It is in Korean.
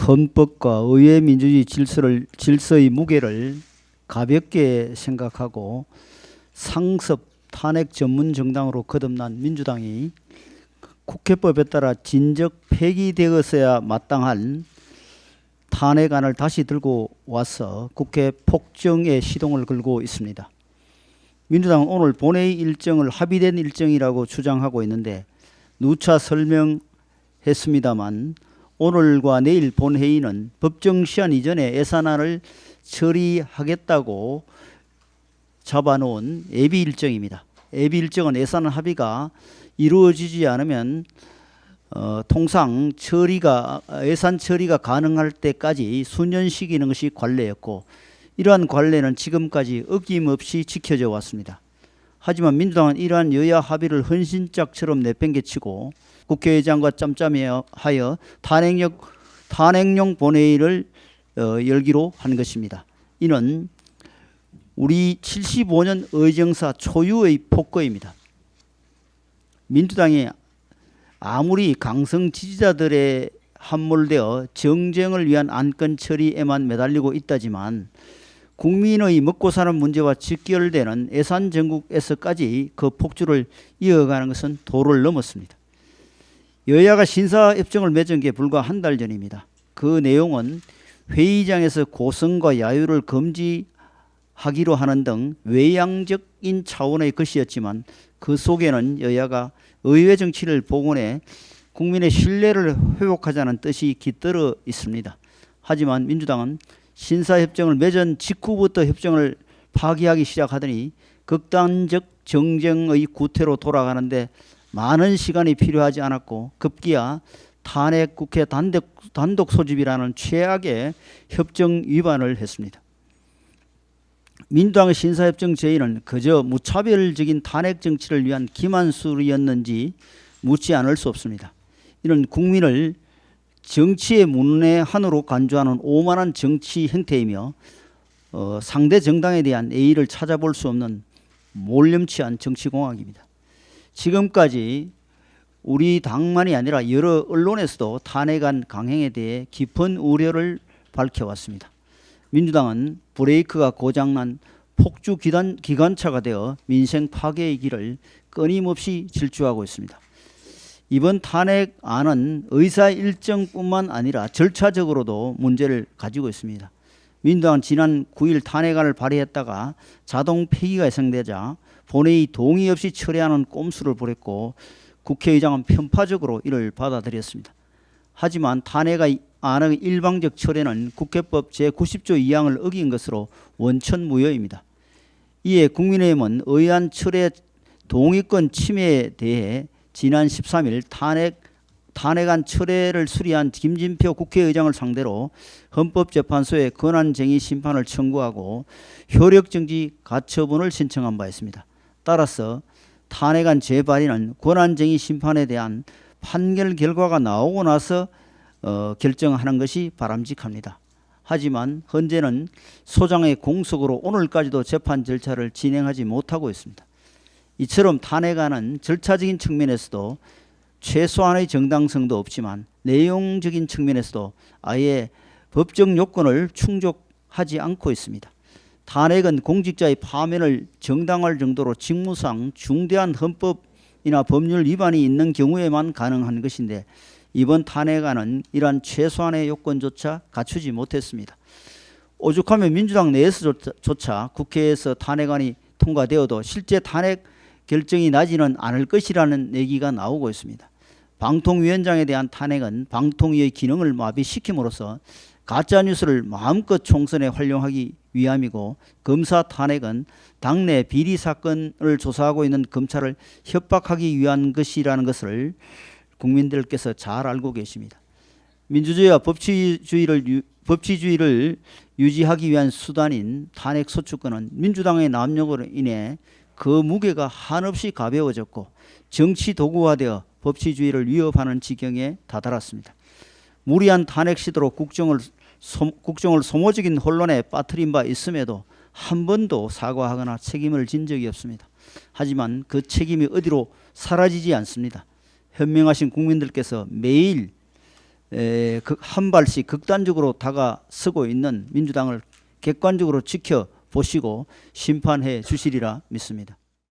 헌법과 의회 민주주의 질서의 무게를 가볍게 생각하고 상습 탄핵 전문 정당으로 거듭난 민주당이 국회법에 따라 진즉 폐기되었어야 마땅한 탄핵안을 다시 들고 와서 국회 폭정의 시동을 걸고 있습니다. 민주당은 오늘 본회의 일정을 합의된 일정이라고 주장하고 있는데 누차 설명했습니다만 오늘과 내일 본회의는 법정 시한 이전에 예산안을 처리하겠다고 잡아놓은 예비 일정입니다. 예비 일정은 예산 합의가 이루어지지 않으면 통상 예산 처리가 가능할 때까지 수년시키는 것이 관례였고 이러한 관례는 지금까지 어김없이 지켜져 왔습니다. 하지만 민주당은 이러한 여야 합의를 헌신짝처럼 내팽개치고 국회의장과 짬짬이하여 탄핵용 본회의를 열기로 한 것입니다. 이는 우리 75년 의정사 초유의 폭거입니다. 민주당이 아무리 강성 지지자들에 함몰되어 정쟁을 위한 안건 처리에만 매달리고 있다지만 국민의 먹고 사는 문제와 직결되는 예산 정국에서까지 그 폭주를 이어가는 것은 도를 넘었습니다. 여야가 신사협정을 맺은 게 불과 한 달 전입니다. 그 내용은 회의장에서 고성과 야유를 금지하기로 하는 등 외양적인 차원의 것이었지만 그 속에는 여야가 의회 정치를 복원해 국민의 신뢰를 회복하자는 뜻이 깃들어 있습니다. 하지만 민주당은 신사협정을 맺은 직후부터 협정을 파기하기 시작하더니 극단적 정쟁의 구태로 돌아가는데 많은 시간이 필요하지 않았고 급기야 탄핵 국회 단독 소집이라는 최악의 협정 위반을 했습니다. 민주당의 신사협정 제의는 그저 무차별적인 탄핵 정치를 위한 기만술이었는지 묻지 않을 수 없습니다. 이는 국민을 정치의 문외한으로 간주하는 오만한 정치 행태이며 상대 정당에 대한 예의를 찾아볼 수 없는 몰염치한 정치공학입니다. 지금까지 우리 당만이 아니라 여러 언론에서도 탄핵안 강행에 대해 깊은 우려를 밝혀왔습니다. 민주당은 브레이크가 고장난 폭주 기관차가 되어 민생 파괴의 길을 끊임없이 질주하고 있습니다. 이번 탄핵안은 의사 일정뿐만 아니라 절차적으로도 문제를 가지고 있습니다. 민주당은 지난 9일 탄핵안을 발의했다가 자동 폐기가 예상되자 본회의 동의 없이 철회하는 꼼수를 부렸고 국회의장은 편파적으로 이를 받아들였습니다. 하지만 탄핵안의 일방적 철회는 국회법 제90조 2항을 어긴 것으로 원천무효입니다. 이에 국민의힘은 의안 철회 동의권 침해에 대해 지난 13일 탄핵안 철회를 수리한 김진표 국회의장을 상대로 헌법재판소에 권한쟁의 심판을 청구하고 효력정지 가처분을 신청한 바 있습니다. 따라서 탄핵안 재발의는 권한쟁의 심판에 대한 판결 결과가 나오고 나서 결정하는 것이 바람직합니다. 하지만 현재는 소장의 공석으로 오늘까지도 재판 절차를 진행하지 못하고 있습니다. 이처럼 탄핵안은 절차적인 측면에서도 최소한의 정당성도 없지만 내용적인 측면에서도 아예 법적 요건을 충족하지 않고 있습니다. 탄핵은 공직자의 파면을 정당화할 정도로 직무상 중대한 헌법이나 법률 위반이 있는 경우에만 가능한 것인데 이번 탄핵안은 이러한 최소한의 요건조차 갖추지 못했습니다. 오죽하면 민주당 내에서조차 국회에서 탄핵안이 통과되어도 실제 탄핵 결정이 나지는 않을 것이라는 얘기가 나오고 있습니다. 방통위원장에 대한 탄핵은 방통위의 기능을 마비시킴으로써 가짜뉴스를 마음껏 총선에 활용하기 위함이고 검사 탄핵은 당내 비리 사건을 조사하고 있는 검찰을 협박하기 위한 것이라는 것을 국민들께서 잘 알고 계십니다. 민주주의와 법치주의를 유지하기 위한 수단인 탄핵 소추권은 민주당의 남용으로 인해 그 무게가 한없이 가벼워졌고 정치 도구화되어 법치주의를 위협하는 지경에 다다랐습니다. 무리한 탄핵 시도로 국정을 소모적인 혼란에 빠뜨린 바 있음에도 한 번도 사과하거나 책임을 진 적이 없습니다. 하지만 그 책임이 어디로 사라지지 않습니다. 현명하신 국민들께서 매일 한 발씩 극단적으로 다가서고 있는 민주당을 객관적으로 지켜보시고 심판해 주시리라 믿습니다.